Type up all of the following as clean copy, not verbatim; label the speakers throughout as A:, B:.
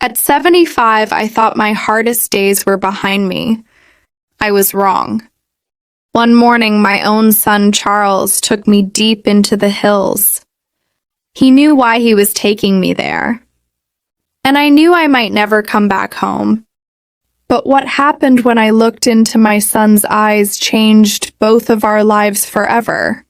A: At 75, I thought my hardest days were behind me. I was wrong. One morning, my own son Charles took me deep into the hills. He knew why he was taking me there. And I knew I might never come back home. But what happened when I looked into my son's eyes changed both of our lives forever.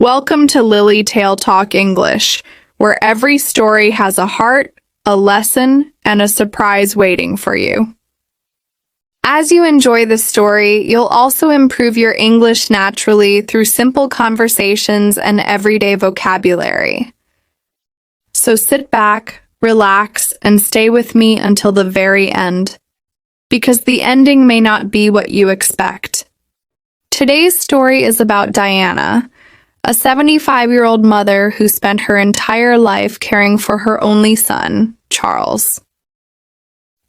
A: Welcome to Lily Tale Talk English, where every story has a heart, a lesson, and a surprise waiting for you. As you enjoy this story, you'll also improve your English naturally through simple conversations and everyday vocabulary. So sit back, relax, and stay with me until the very end, because the ending may not be what you expect. Today's story is about Diana, a 75-year-old mother who spent her entire life caring for her only son, Charles.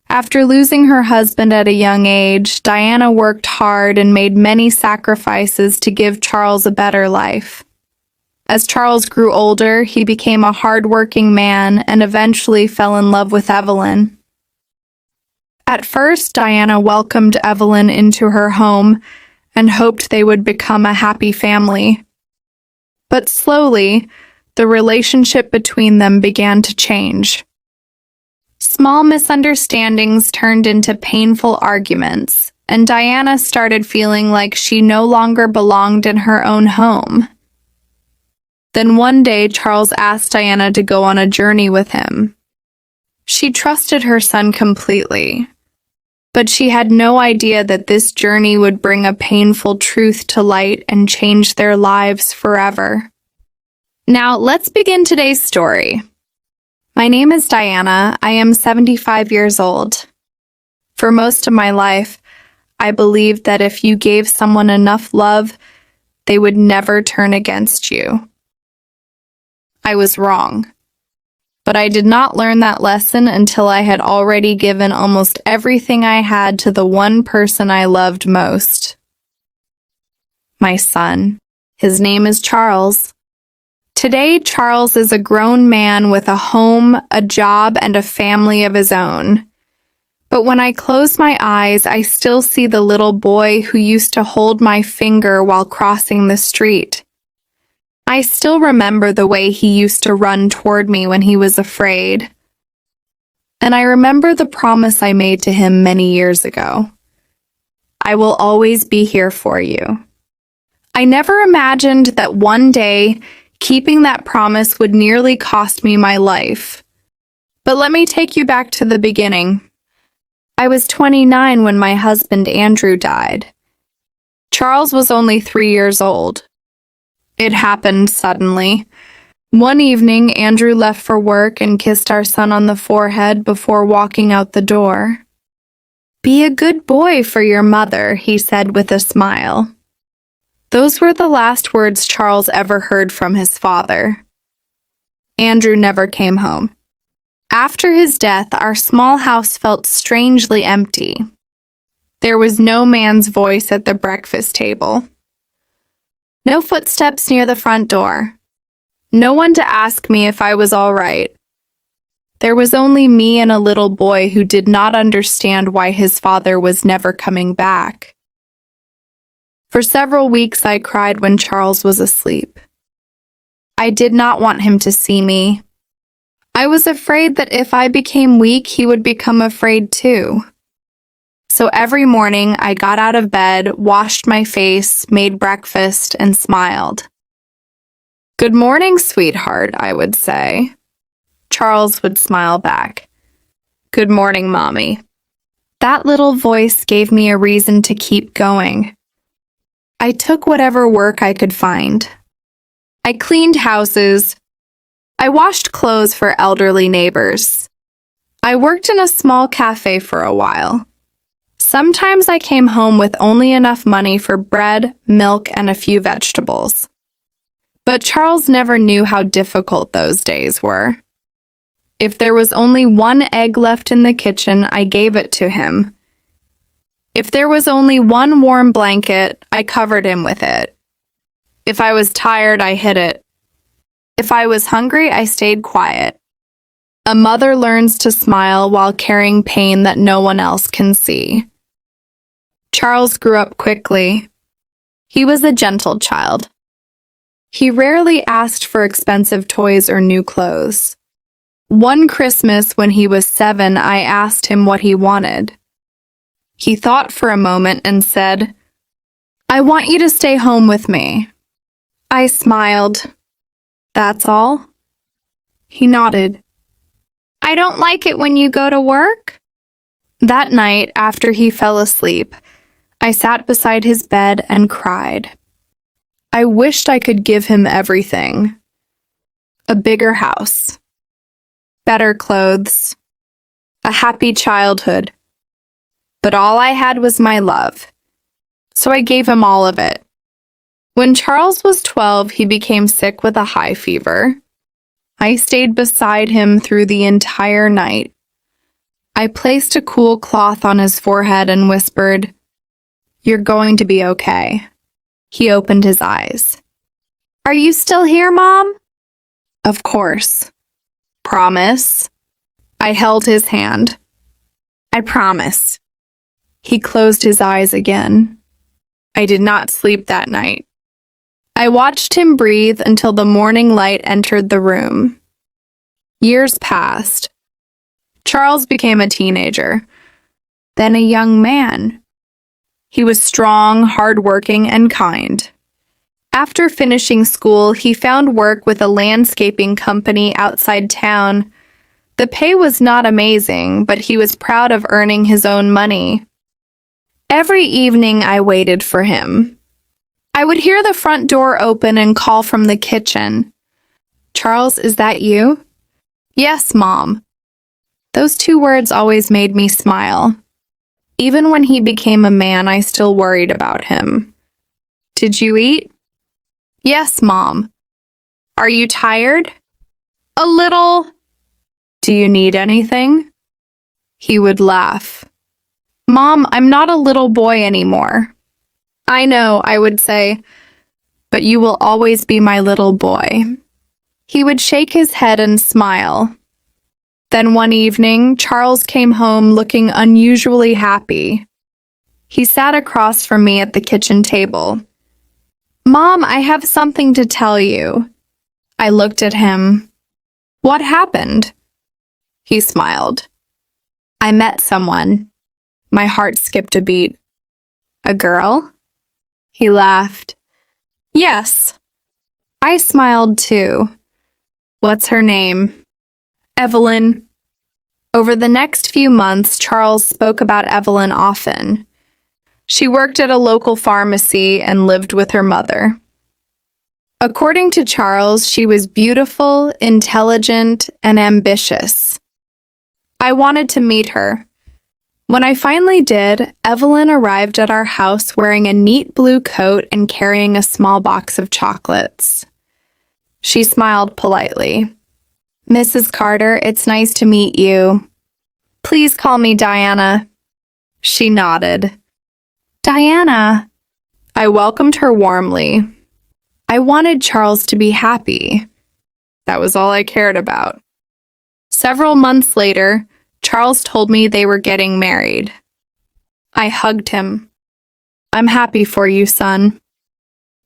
A: After losing her husband at a young age, Diana worked hard and made many sacrifices to give Charles a better life. As Charles grew older, he became a hard-working man and eventually fell in love with Evelyn. At first, Diana welcomed Evelyn into her home and hoped they would become a happy family. But slowly, the relationship between them began to change. Small misunderstandings turned into painful arguments, and Diana started feeling like she no longer belonged in her own home. Then one day, Charles asked Diana to go on a journey with him. She trusted her son completely, but she had no idea that this journey would bring a painful truth to light and change their lives forever. Now, let's begin today's story. My name is Diana. I am 75 years old. For most of my life, I believed that if you gave someone enough love, they would never turn against you. I was wrong. But I did not learn that lesson until I had already given almost everything I had to the one person I loved most. My son. His name is Charles. Today, Charles is a grown man with a home, a job, and a family of his own. But when I close my eyes, I still see the little boy who used to hold my finger while crossing the street. I still remember the way he used to run toward me when he was afraid. And I remember the promise I made to him many years ago. I will always be here for you. I never imagined that one day, keeping that promise would nearly cost me my life. But let me take you back to the beginning. I was 29 when my husband Andrew died. Charles was only 3 years old. It happened suddenly. One evening, Andrew left for work and kissed our son on the forehead before walking out the door. "Be a good boy for your mother," he said with a smile. Those were the last words Charles ever heard from his father. Andrew never came home. After his death, our small house felt strangely empty. There was no man's voice at the breakfast table. No footsteps near the front door. No one to ask me if I was all right. There was only me and a little boy who did not understand why his father was never coming back. For several weeks, I cried when Charles was asleep. I did not want him to see me. I was afraid that if I became weak, he would become afraid too. So every morning, I got out of bed, washed my face, made breakfast, and smiled. "Good morning, sweetheart," I would say. Charles would smile back. "Good morning, Mommy." That little voice gave me a reason to keep going. I took whatever work I could find. I cleaned houses. I washed clothes for elderly neighbors. I worked in a small cafe for a while. Sometimes I came home with only enough money for bread, milk, and a few vegetables. But Charles never knew how difficult those days were. If there was only one egg left in the kitchen, I gave it to him. If there was only one warm blanket, I covered him with it. If I was tired, I hid it. If I was hungry, I stayed quiet. A mother learns to smile while carrying pain that no one else can see. Charles grew up quickly. He was a gentle child. He rarely asked for expensive toys or new clothes. One Christmas when he was 7, I asked him what he wanted. He thought for a moment and said, "I want you to stay home with me." I smiled. "That's all?" He nodded. "I don't like it when you go to work?" That night, after he fell asleep, I sat beside his bed and cried. I wished I could give him everything. A bigger house, better clothes, a happy childhood. But all I had was my love, so I gave him all of it. When Charles was 12, he became sick with a high fever. I stayed beside him through the entire night. I placed a cool cloth on his forehead and whispered, "You're going to be okay." He opened his eyes. "Are you still here, Mom?" "Of course." "Promise?" I held his hand. "I promise." He closed his eyes again. I did not sleep that night. I watched him breathe until the morning light entered the room. Years passed. Charles became a teenager, then a young man. He was strong, hardworking, and kind. After finishing school, he found work with a landscaping company outside town. The pay was not amazing, but he was proud of earning his own money. Every evening I waited for him. I would hear the front door open and call from the kitchen. "Charles, is that you?" "Yes, Mom." Those 2 words always made me smile. Even when he became a man, I still worried about him. "Did you eat?" "Yes, Mom." "Are you tired?" "A little." "Do you need anything?" He would laugh. "Mom, I'm not a little boy anymore." "I know," I would say, "but you will always be my little boy." He would shake his head and smile. Then one evening, Charles came home looking unusually happy. He sat across from me at the kitchen table. "Mom, I have something to tell you." I looked at him. "What happened?" He smiled. "I met someone." My heart skipped a beat. "A girl?" He laughed. "Yes." I smiled too. "What's her name?" "Evelyn." Over the next few months, Charles spoke about Evelyn often. She worked at a local pharmacy and lived with her mother. According to Charles, she was beautiful, intelligent, and ambitious. I wanted to meet her. When I finally did, Evelyn arrived at our house wearing a neat blue coat and carrying a small box of chocolates. She smiled politely. "Mrs. Carter, it's nice to meet you. Please call me Diana." She nodded. "Diana." I welcomed her warmly. I wanted Charles to be happy. That was all I cared about. Several months later, Charles told me they were getting married. I hugged him. "I'm happy for you, son."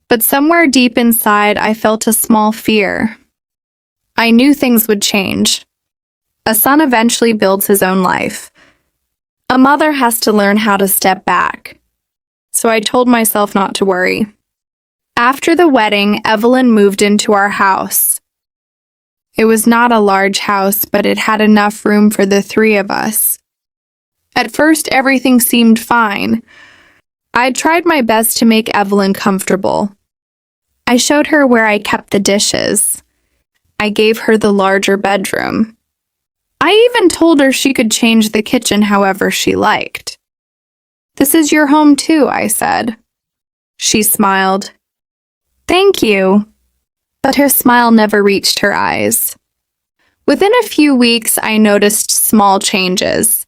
A: But somewhere deep inside, I felt a small fear. I knew things would change. A son eventually builds his own life. A mother has to learn how to step back. So I told myself not to worry. After the wedding, Evelyn moved into our house. It was not a large house, but it had enough room for the 3 of us. At first, everything seemed fine. I tried my best to make Evelyn comfortable. I showed her where I kept the dishes. I gave her the larger bedroom. I even told her she could change the kitchen however she liked. "This is your home too," I said. She smiled. "Thank you." But her smile never reached her eyes. Within a few weeks, I noticed small changes.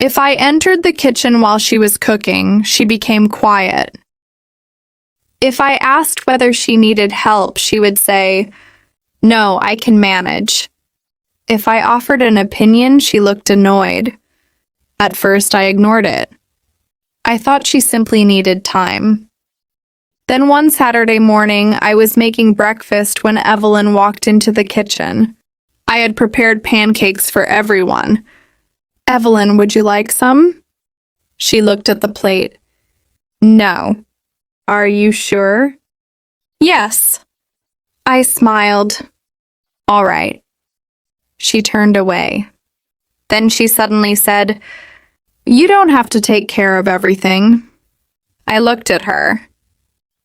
A: If I entered the kitchen while she was cooking, she became quiet. If I asked whether she needed help, she would say, "No, I can manage." If I offered an opinion, she looked annoyed. At first, I ignored it. I thought she simply needed time. Then one Saturday morning, I was making breakfast when Evelyn walked into the kitchen. I had prepared pancakes for everyone. "Evelyn, would you like some?" She looked at the plate. "No." "Are you sure?" "Yes." I smiled. "All right." She turned away. Then she suddenly said, "You don't have to take care of everything." I looked at her.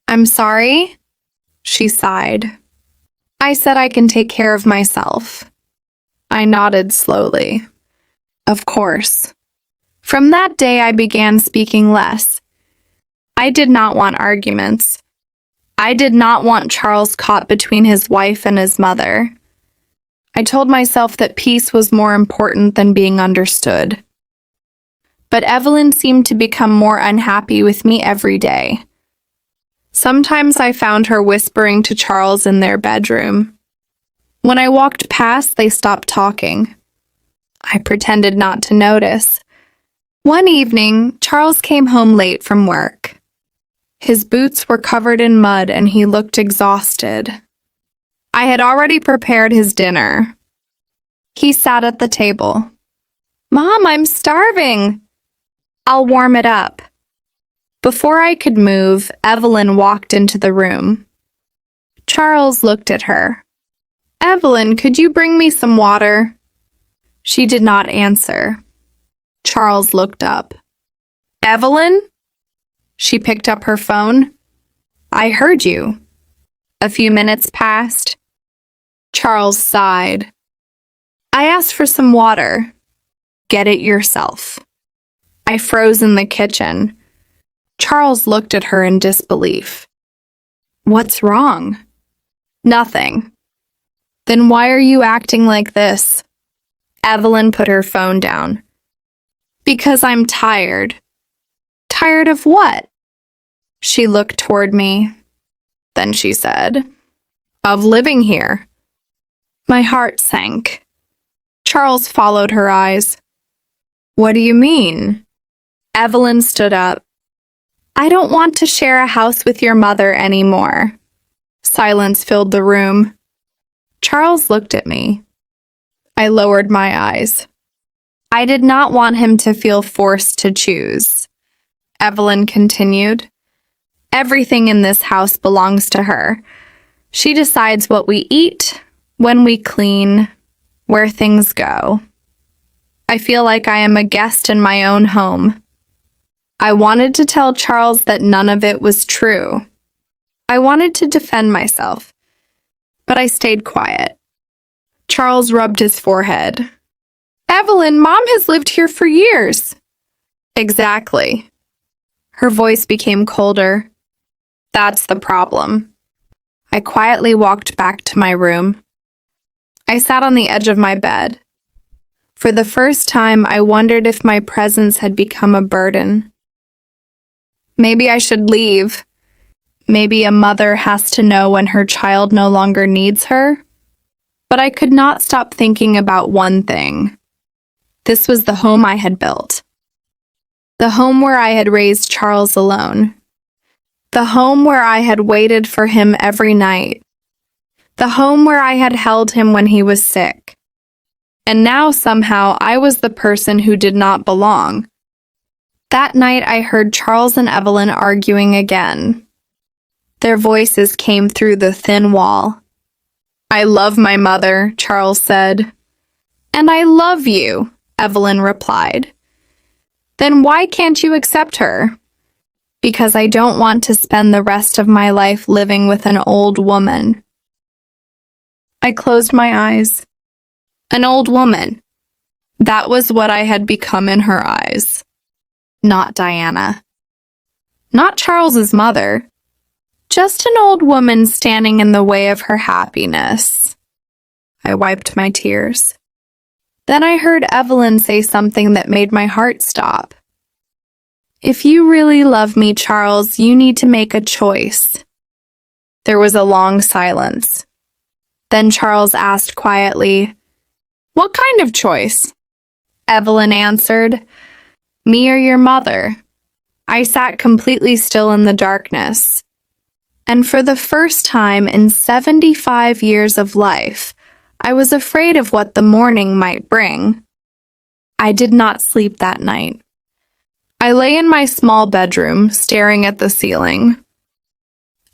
A: "I'm sorry?" She sighed. I said I can take care of myself. I nodded slowly. Of course. From that day, I began speaking less. I did not want arguments. I did not want Charles caught between his wife and his mother. I told myself that peace was more important than being understood. But Evelyn seemed to become more unhappy with me every day. Sometimes I found her whispering to Charles in their bedroom. When I walked past, they stopped talking. I pretended not to notice. One evening, Charles came home late from work. His boots were covered in mud and he looked exhausted. I had already prepared his dinner. He sat at the table. "Mom, I'm starving." "I'll warm it up." Before I could move, Evelyn walked into the room. Charles looked at her. "Evelyn, could you bring me some water?" She did not answer. Charles looked up. "Evelyn?" She picked up her phone. "I heard you." A few minutes passed. Charles sighed. "I asked for some water." "Get it yourself." I froze in the kitchen. Charles looked at her in disbelief. "What's wrong?" "Nothing." "Then why are you acting like this?" Evelyn put her phone down. "Because I'm tired." "Tired of what?" She looked toward me. Then she said, "Of living here." My heart sank. Charles followed her eyes. "What do you mean?" Evelyn stood up. "I don't want to share a house with your mother anymore." Silence filled the room. Charles looked at me. I lowered my eyes. I did not want him to feel forced to choose. Evelyn continued. "Everything in this house belongs to her. She decides what we eat, when we clean, where things go. I feel like I am a guest in my own home." I wanted to tell Charles that none of it was true. I wanted to defend myself, but I stayed quiet. Charles rubbed his forehead. "Evelyn, Mom has lived here for years." "Exactly." Her voice became colder. "That's the problem." I quietly walked back to my room. I sat on the edge of my bed. For the first time, I wondered if my presence had become a burden. Maybe I should leave. Maybe a mother has to know when her child no longer needs her. But I could not stop thinking about one thing. This was the home I had built. The home where I had raised Charles alone. The home where I had waited for him every night. The home where I had held him when he was sick. And now somehow I was the person who did not belong. That night I heard Charles and Evelyn arguing again. Their voices came through the thin wall. "I love my mother," Charles said. "And I love you," Evelyn replied. "Then why can't you accept her?" "Because I don't want to spend the rest of my life living with an old woman." I closed my eyes. An old woman. That was what I had become in her eyes. Not Diana. Not Charles's mother. Just an old woman standing in the way of her happiness. I wiped my tears. Then I heard Evelyn say something that made my heart stop. "If you really love me, Charles, you need to make a choice." There was a long silence. Then Charles asked quietly, What kind of choice? Evelyn answered. Me or your mother? I sat completely still in the darkness. And for the first time in 75 years of life, I was afraid of what the morning might bring. I did not sleep that night. I lay in my small bedroom, staring at the ceiling.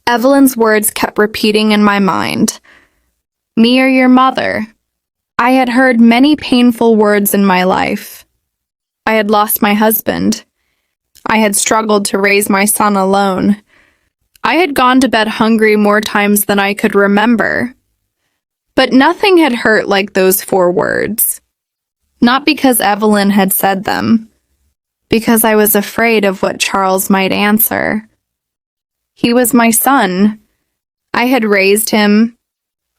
A: Evelyn's words kept repeating in my mind. Me or your mother? I had heard many painful words in my life. I had lost my husband. I had struggled to raise my son alone. I had gone to bed hungry more times than I could remember. But nothing had hurt like those 4 words. Not because Evelyn had said them, because I was afraid of what Charles might answer. He was my son. I had raised him.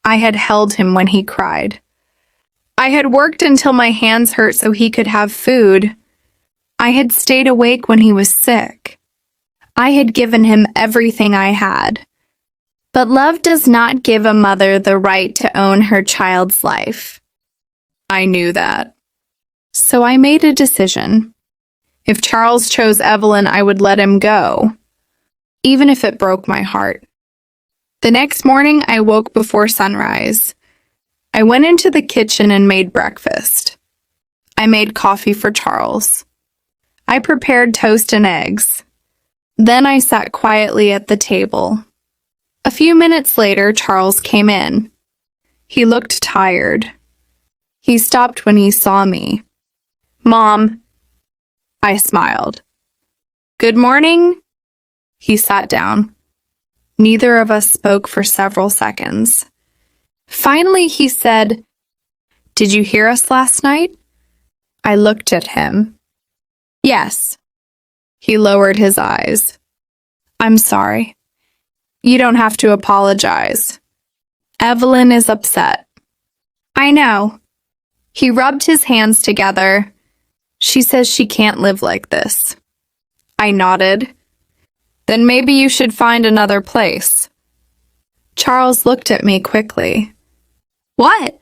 A: I had held him when he cried. I had worked until my hands hurt so he could have food. I had stayed awake when he was sick. I had given him everything I had. But love does not give a mother the right to own her child's life. I knew that. So I made a decision. If Charles chose Evelyn, I would let him go, even if it broke my heart. The next morning, I woke before sunrise. I went into the kitchen and made breakfast. I made coffee for Charles. I prepared toast and eggs. Then I sat quietly at the table. A few minutes later, Charles came in. He looked tired. He stopped when he saw me. Mom, I smiled. Good morning? He sat down. Neither of us spoke for several seconds. Finally, he said, Did you hear us last night? I looked at him. Yes. He lowered his eyes. I'm sorry. You don't have to apologize. Evelyn is upset. I know. He rubbed his hands together. She says she can't live like this. I nodded. Then maybe you should find another place. Charles looked at me quickly. What?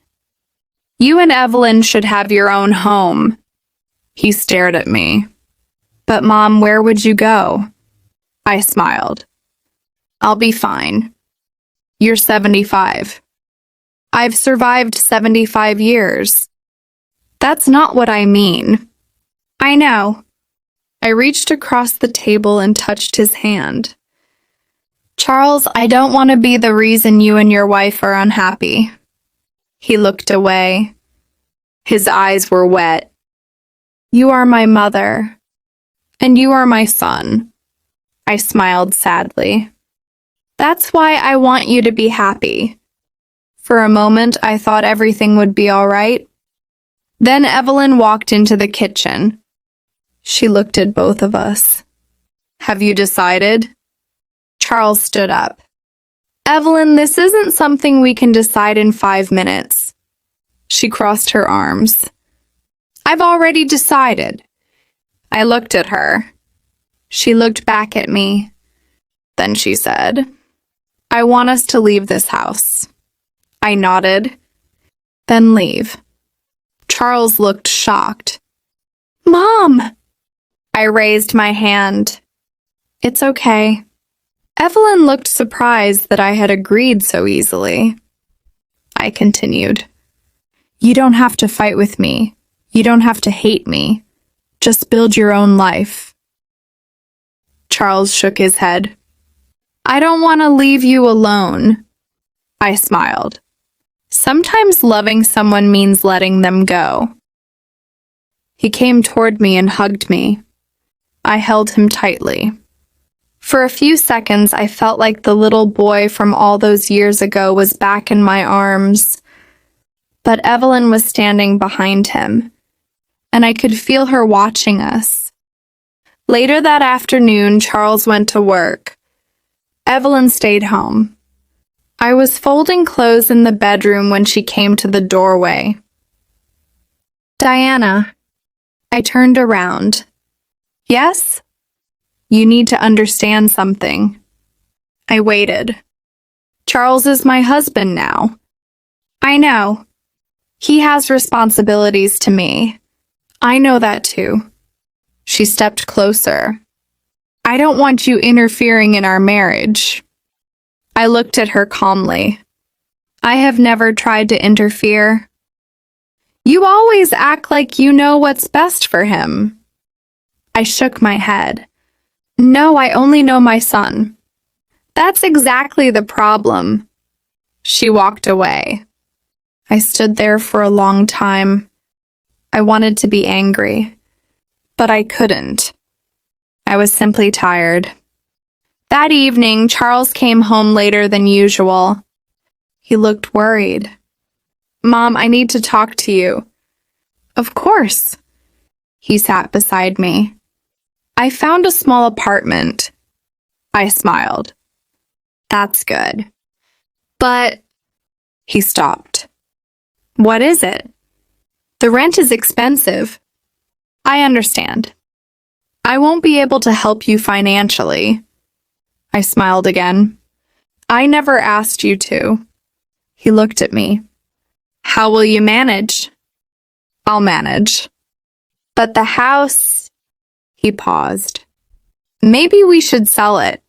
A: You and Evelyn should have your own home. He stared at me. But Mom, where would you go? I smiled. I'll be fine. You're 75. I've survived 75 years. That's not what I mean. I know. I reached across the table and touched his hand. Charles, I don't want to be the reason you and your wife are unhappy. He looked away. His eyes were wet. You are my mother, and you are my son. I smiled sadly. That's why I want you to be happy. For a moment, I thought everything would be all right. Then Evelyn walked into the kitchen. She looked at both of us. Have you decided? Charles stood up. Evelyn, this isn't something we can decide in 5 minutes. She crossed her arms. I've already decided. I looked at her. She looked back at me. Then she said, I want us to leave this house. I nodded. Then leave. Charles looked shocked. Mom! I raised my hand. It's okay. Evelyn looked surprised that I had agreed so easily. I continued. You don't have to fight with me. You don't have to hate me. Just build your own life. Charles shook his head. I don't want to leave you alone. I smiled. Sometimes loving someone means letting them go. He came toward me and hugged me. I held him tightly. For a few seconds, I felt like the little boy from all those years ago was back in my arms. But Evelyn was standing behind him, and I could feel her watching us. Later that afternoon, Charles went to work. Evelyn stayed home. I was folding clothes in the bedroom when she came to the doorway. Diana. I turned around. Yes? You need to understand something. I waited. Charles is my husband now. I know. He has responsibilities to me. I know that too. She stepped closer. I don't want you interfering in our marriage. I looked at her calmly. I have never tried to interfere. You always act like you know what's best for him. I shook my head. No, I only know my son. That's exactly the problem. She walked away. I stood there for a long time. I wanted to be angry, but I couldn't. I was simply tired. That evening, Charles came home later than usual. He looked worried. Mom, I need to talk to you. Of course. He sat beside me. I found a small apartment. I smiled. That's good. But he stopped. What is it? The rent is expensive. I understand. I won't be able to help you financially. I smiled again. I never asked you to. He looked at me. How will you manage? I'll manage. But the house... He paused. Maybe we should sell it.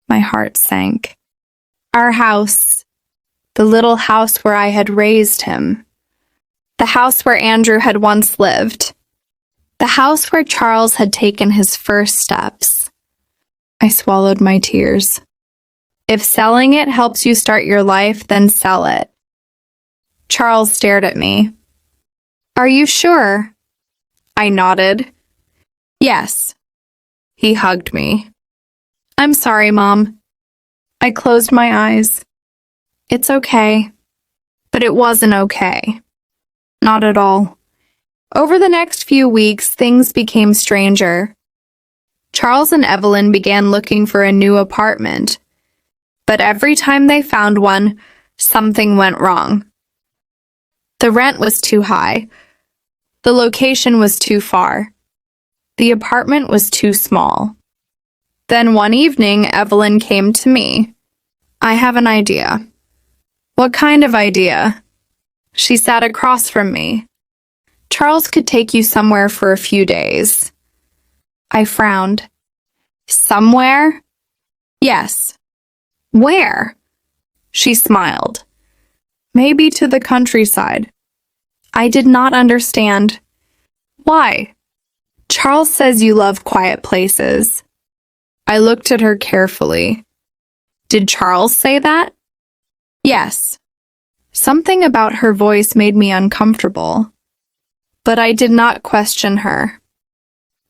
A: My heart sank. Our house. The little house where I had raised him. The house where Andrew had once lived. The house where Charles had taken his first steps. I swallowed my tears. If selling it helps you start your life, then sell it. Charles stared at me. Are you sure? I nodded. Yes. He hugged me. I'm sorry, Mom. I closed my eyes. It's okay. But it wasn't okay. Not at all. Over the next few weeks, things became stranger. Charles and Evelyn began looking for a new apartment. But every time they found one, something went wrong. The rent was too high. The location was too far. The apartment was too small. Then one evening, Evelyn came to me. I have an idea. What kind of idea? She sat across from me. Charles could take you somewhere for a few days. I frowned. Somewhere? Yes. Where? She smiled. Maybe to the countryside. I did not understand. Why? Charles says you love quiet places. I looked at her carefully. Did Charles say that? Yes. Something about her voice made me uncomfortable. But I did not question her.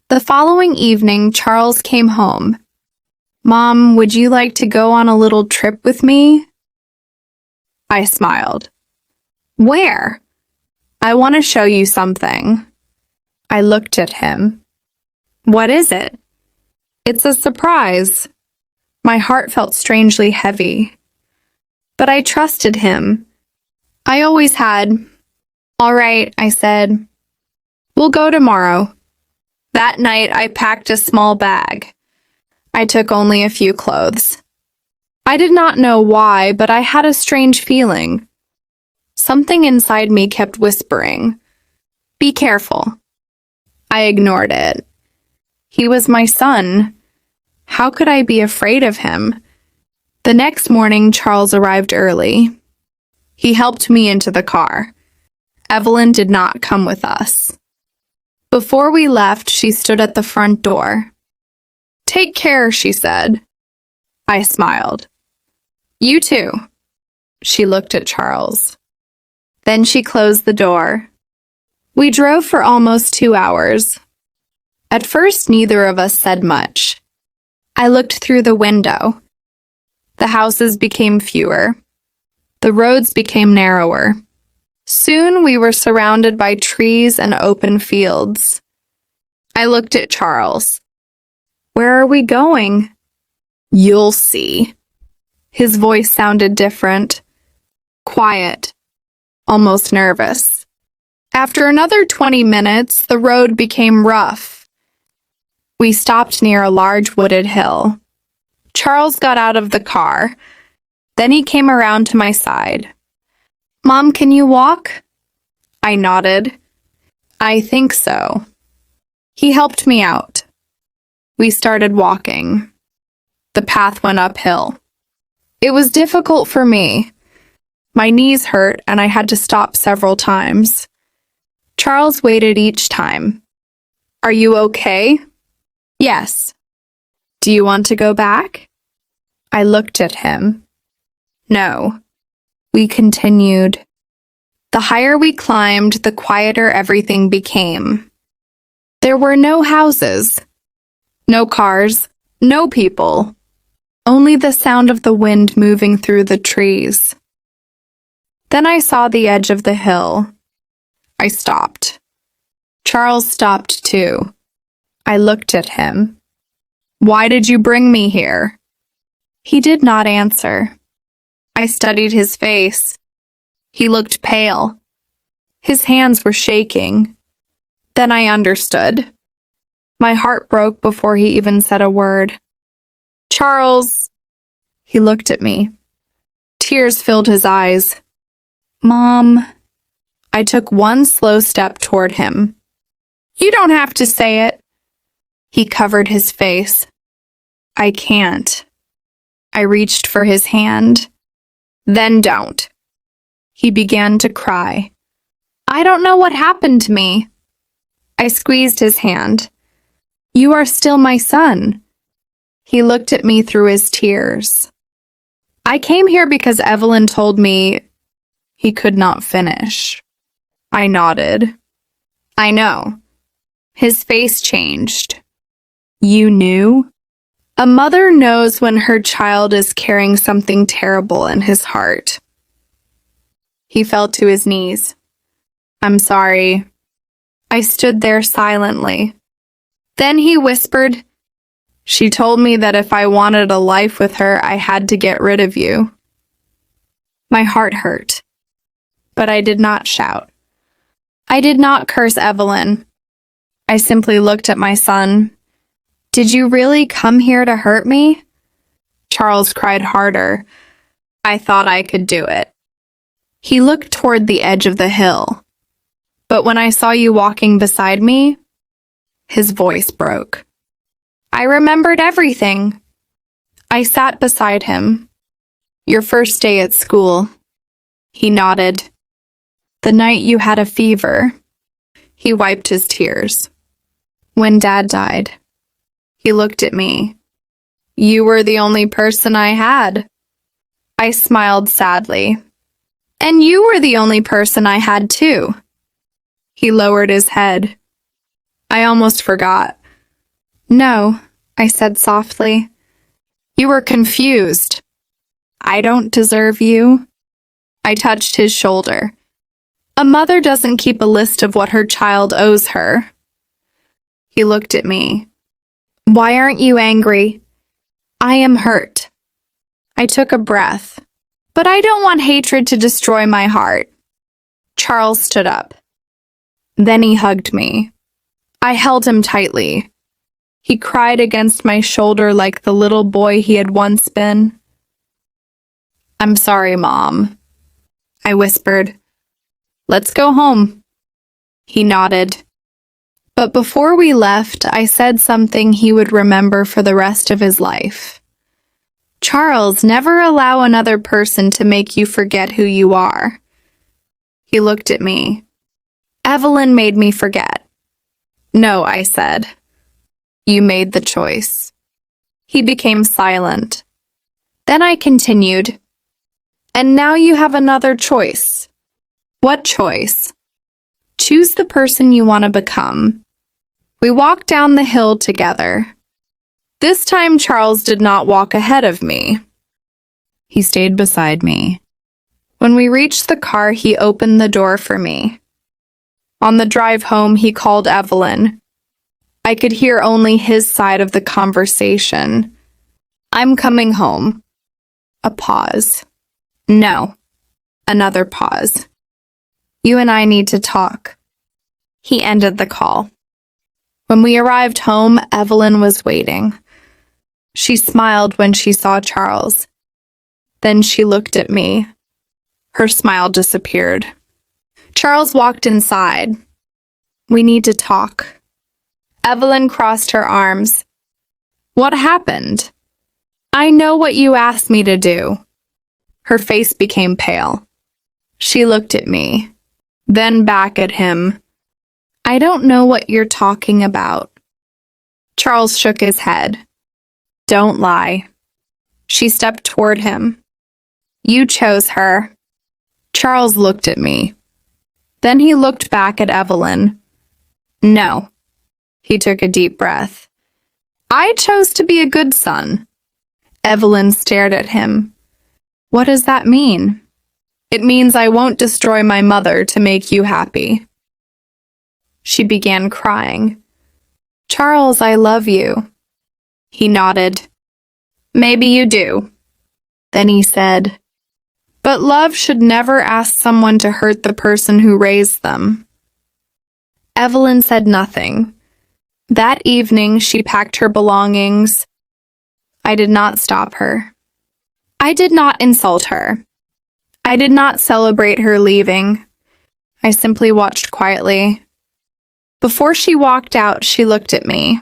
A: The following evening, Charles came home. Mom, would you like to go on a little trip with me? I smiled. Where? I want to show you something. I looked at him. What is it? It's a surprise. My heart felt strangely heavy. But I trusted him. I always had. All right, I said. We'll go tomorrow. That night, I packed a small bag. I took only a few clothes. I did not know why, but I had a strange feeling. Something inside me kept whispering, "Be careful." I ignored it. He was my son. How could I be afraid of him? The next morning, Charles arrived early. He helped me into the car. Evelyn did not come with us. Before we left, she stood at the front door. Take care, she said. I smiled. You too. She looked at Charles. Then she closed the door. We drove for almost 2 hours. At first, neither of us said much. I looked through the window. The houses became fewer. The roads became narrower. Soon we were surrounded by trees and open fields. I looked at Charles. Where are we going? You'll see. His voice sounded different. Quiet. Almost nervous. After another 20 minutes, the road became rough. We stopped near a large wooded hill. Charles got out of the car. Then he came around to my side. Mom, can you walk? I nodded. I think so. He helped me out. We started walking. The path went uphill. It was difficult for me. My knees hurt and I had to stop several times. Charles waited each time. Are you okay? Yes. Do you want to go back? I looked at him. No. We continued. The higher we climbed, the quieter everything became. There were no houses, no cars, no people, only the sound of the wind moving through the trees. Then I saw the edge of the hill. I stopped. Charles stopped too. I looked at him. Why did you bring me here? He did not answer. I studied his face. He looked pale. His hands were shaking. Then I understood. My heart broke before he even said a word. Charles! He looked at me. Tears filled his eyes. Mom. I took one slow step toward him. You don't have to say it. He covered his face. I can't. I reached for his hand. Then don't. He began to cry. I don't know what happened to me. I squeezed his hand. You are still my son. He looked at me through his tears. I came here because Evelyn told me. He could not finish. I nodded. I know. His face changed. You knew? A mother knows when her child is carrying something terrible in his heart. He fell to his knees. I'm sorry. I stood there silently. Then he whispered, She told me that if I wanted a life with her, I had to get rid of you. My heart hurt, but I did not shout. I did not curse Evelyn. I simply looked at my son. Did you really come here to hurt me? Charles cried harder. I thought I could do it. He looked toward the edge of the hill. But when I saw you walking beside me, his voice broke. I remembered everything. I sat beside him. Your first day at school. He nodded. The night you had a fever. He wiped his tears. When Dad died. He looked at me. You were the only person I had. I smiled sadly. And you were the only person I had too. He lowered his head. I almost forgot. No, I said softly. You were confused. I don't deserve you. I touched his shoulder. A mother doesn't keep a list of what her child owes her. He looked at me. Why aren't you angry? I am hurt. I took a breath. But I don't want hatred to destroy my heart. Charles stood up. Then he hugged me. I held him tightly. He cried against my shoulder like the little boy he had once been. I'm sorry, Mom. I whispered. Let's go home. He nodded. But before we left, I said something he would remember for the rest of his life. Charles, never allow another person to make you forget who you are. He looked at me. Evelyn made me forget. No, I said. You made the choice. He became silent. Then I continued. And now you have another choice. What choice? Choose the person you want to become. We walked down the hill together. This time Charles did not walk ahead of me. He stayed beside me. When we reached the car, he opened the door for me. On the drive home, he called Evelyn. I could hear only his side of the conversation. I'm coming home. A pause. No. Another pause. You and I need to talk. He ended the call. When we arrived home, Evelyn was waiting. She smiled when she saw Charles. Then she looked at me. Her smile disappeared. Charles walked inside. We need to talk. Evelyn crossed her arms. What happened? I know what you asked me to do. Her face became pale. She looked at me, then back at him. I don't know what you're talking about. Charles shook his head. Don't lie. She stepped toward him. You chose her. Charles looked at me. Then he looked back at Evelyn. No. He took a deep breath. I chose to be a good son. Evelyn stared at him. What does that mean? It means I won't destroy my mother to make you happy. She began crying. Charles, I love you. He nodded. Maybe you do. Then he said, but love should never ask someone to hurt the person who raised them. Evelyn said nothing. That evening, she packed her belongings. I did not stop her. I did not insult her. I did not celebrate her leaving. I simply watched quietly. Before she walked out, she looked at me.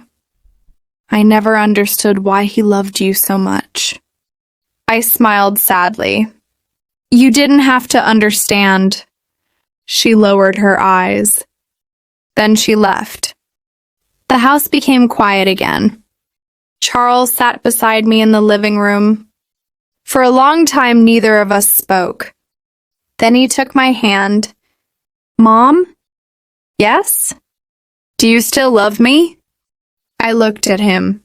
A: I never understood why he loved you so much. I smiled sadly. You didn't have to understand. She lowered her eyes. Then she left. The house became quiet again. Charles sat beside me in the living room. For a long time, neither of us spoke. Then he took my hand. Mom? Yes? Do you still love me? I looked at him.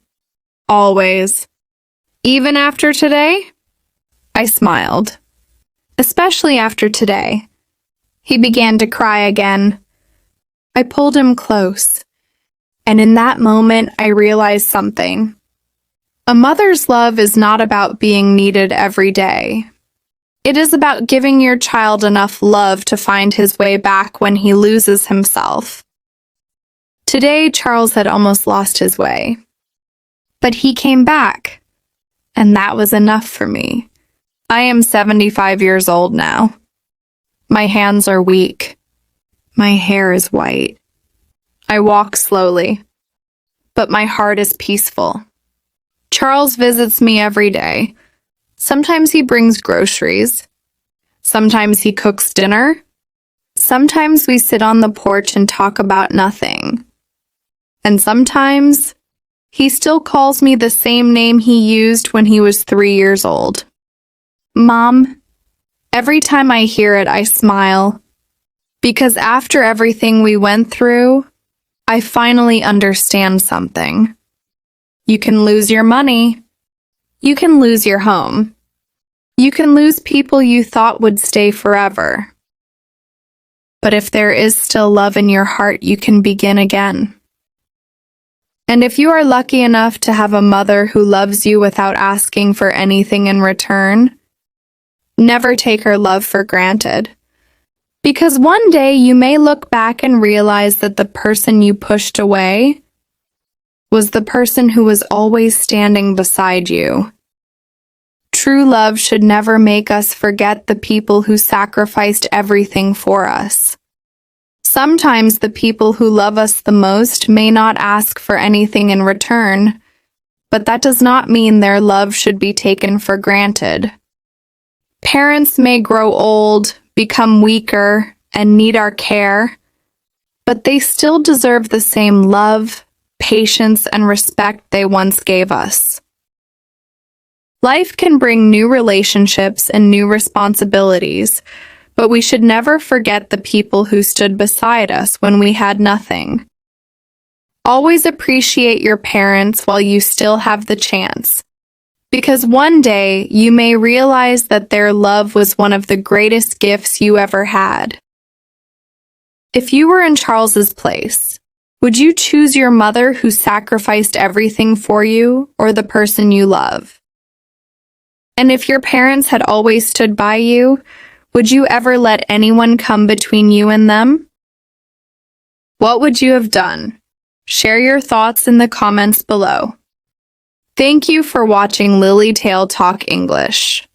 A: Always. Even after today? I smiled. Especially after today. He began to cry again. I pulled him close. And in that moment, I realized something. A mother's love is not about being needed every day. It is about giving your child enough love to find his way back when he loses himself. Today, Charles had almost lost his way. But he came back, and that was enough for me. I am 75 years old now. My hands are weak. My hair is white. I walk slowly, but my heart is peaceful. Charles visits me every day. Sometimes he brings groceries. Sometimes he cooks dinner. Sometimes we sit on the porch and talk about nothing. And sometimes he still calls me the same name he used when he was 3 years old. Mom. Every time I hear it, I smile. Because after everything we went through, I finally understand something. You can lose your money. You can lose your home. You can lose people you thought would stay forever. But if there is still love in your heart, you can begin again. And if you are lucky enough to have a mother who loves you without asking for anything in return, never take her love for granted. Because one day you may look back and realize that the person you pushed away was the person who was always standing beside you. True love should never make us forget the people who sacrificed everything for us. Sometimes the people who love us the most may not ask for anything in return, but that does not mean their love should be taken for granted. Parents may grow old, become weaker, and need our care, but they still deserve the same love, patience, and respect they once gave us. Life can bring new relationships and new responsibilities, but we should never forget the people who stood beside us when we had nothing. Always appreciate your parents while you still have the chance, because one day you may realize that their love was one of the greatest gifts you ever had. If you were in Charles's place, would you choose your mother who sacrificed everything for you, or the person you love? And if your parents had always stood by you, would you ever let anyone come between you and them? What would you have done? Share your thoughts in the comments below. Thank you for watching Lily Tale Talk English.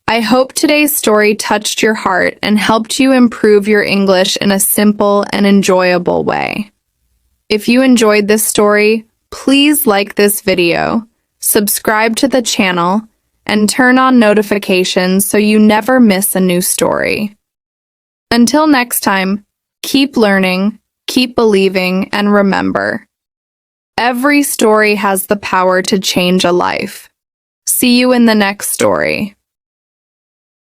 A: I hope today's story touched your heart and helped you improve your English in a simple and enjoyable way. If you enjoyed this story, please like this video, subscribe to the channel, and turn on notifications so you never miss a new story. Until next time, keep learning, keep believing, and remember, every story has the power to change a life. See you in the next story.